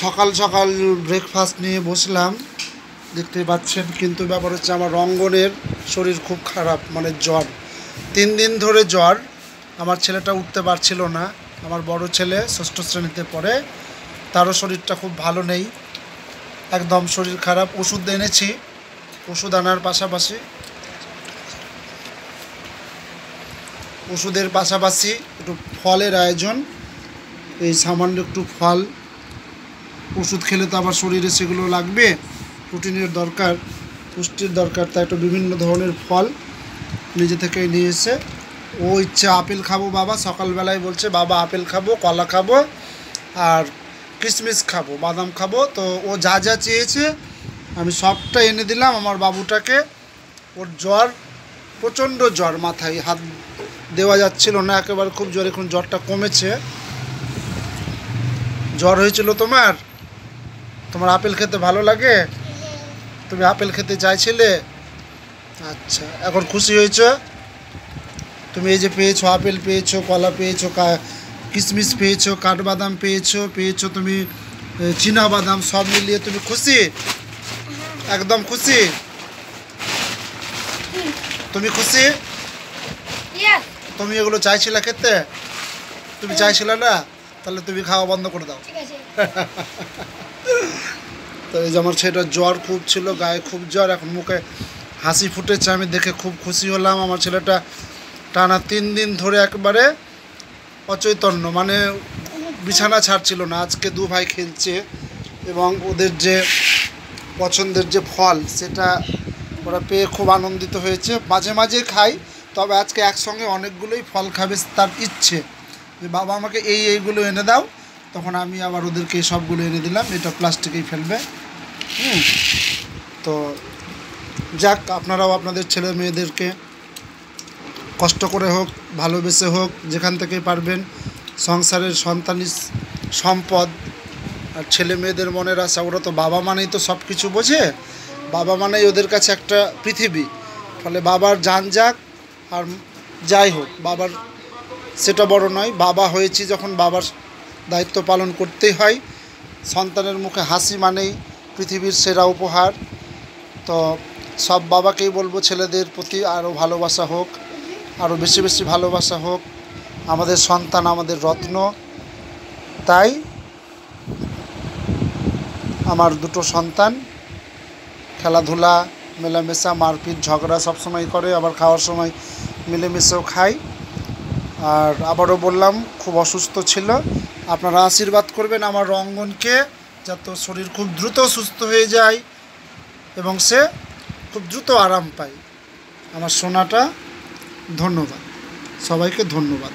সকাল সকাল ব্রেকফাস্ট নিয়ে বসলাম, দেখতে পাচ্ছেন। কিন্তু ব্যাপার হচ্ছে আমার রঙ্গনের শরীর খুব খারাপ, মানে জ্বর, 3 দিন ধরে জ্বর। আমার ছেলেটা উঠতে পারছিল না, আমার বড় ছেলে 6ষ্ঠ শ্রেণীতে পড়ে, তারও শরীরটা খুব ভালো নেই, একদম শরীর খারাপ। ওষুধ এনেছি, ওষুধ আনার পাশাপাশি ওষুধের পাশাপাশি একটু ফলের আয়োজন, এই সামান্য একটু ফল। ওষুধ খেলে তো আবার শরীরে সেগুলো লাগবে, প্রোটিনের দরকার, পুষ্টির দরকার, তাই একটু বিভিন্ন ধরনের ফল নিজে থেকেই নিয়ে এসে। ও ইচ্ছা আপেল খাবো বাবা, সকালবেলায় বলছে বাবা আপেল খাবো, কলা খাবো, আর কিশমিশ খাবো, বাদাম খাবো। তো ও যা যা চেয়েছে আমি সবটা এনে দিলাম আমার বাবুটাকে। ওর জ্বর, প্রচণ্ড জ্বর, মাথায় হাত দেওয়া যাচ্ছিল না, একেবারে খুব জ্বর। এখন জ্বরটা কমেছে। জ্বর হয়েছিল তোমার? তোমার আপেল খেতে ভালো লাগে? তুমি আপেল খেতে চাইছিলে? আচ্ছা, এখন খুশি হয়েছ? তুমি এই যে পেয়েছো, আপেল পেয়েছো, কলা পেয়েছো, কিশমিশ পেয়েছো, কাঠবাদাম পেয়েছো তুমি চীনা বাদাম, সব মিলিয়ে তুমি খুশি? একদম খুশি? তুমি খুশি? তুমি এগুলো চাইছিলে খেতে? তুমি চাইছিলে না? তাহলে তুমি খাওয়া বন্ধ করে দাও। তো এই যে আমার ছেলেটার জ্বর খুব ছিল, গায়ে খুব জ্বর, এখন মুখে হাসি ফুটেছে, আমি দেখে খুব খুশি হলাম। আমার ছেলেটা টানা 3 দিন ধরে একবারে অচৈতন্য, মানে বিছানা ছাড়ছিল না। আজকে 2 ভাই খেলছে এবং ওদের যে পছন্দের যে ফল সেটা ওরা পেয়ে খুব আনন্দিত হয়েছে। মাঝে মাঝে খাই, তবে আজকে একসঙ্গে অনেকগুলোই ফল খাবে তার ইচ্ছে, যে বাবা আমাকে এইগুলো এনে দাও। তখন আমি আবার ওদেরকে সবগুলো এনে দিলাম। এটা প্লাস্টিকেই ফেলবে। তো যাক, আপনারাও আপনাদের ছেলে মেয়েদেরকে কষ্ট করে হোক, ভালোবেসে হোক, যেখান থেকে পারবেন, সংসারের সন্তানই সম্পদ। আর ছেলে মেয়েদের মনের আশা, ওরা তো বাবা মানেই তো সব কিছু বোঝে, বাবা মানেই ওদের কাছে একটা পৃথিবী। ফলে বাবার জান যাক আর যাই হোক, বাবার সেটা বড় নয়। বাবা হয়েছি যখন বাবার দায়িত্ব পালন করতেই হয়। সন্তানের মুখে হাসি মানেই পৃথিবীর সেরা উপহার। তো সব বাবাকেই বলবো ছেলেদের প্রতি আরও ভালোবাসা হোক, আরও বেশি বেশি ভালোবাসা হোক। আমাদের সন্তান আমাদের রত্ন। তাই আমার 2টো সন্তান খেলাধুলা, মেলামেশা, মারপিট, ঝগড়া সবসময় করে, আবার খাওয়ার সময় মিলেমিশেও খাই। আর আবারও বললাম, খুব অসুস্থ ছিল। আপনারা আশীর্বাদ করবেন আমার রঙ্গনকে, যাতে শরীর খুব দ্রুত সুস্থ হয়ে যায় এবং সে খুব দ্রুত আরাম পায়। আমার সোনাটা। ধন্যবাদ, সবাইকে ধন্যবাদ।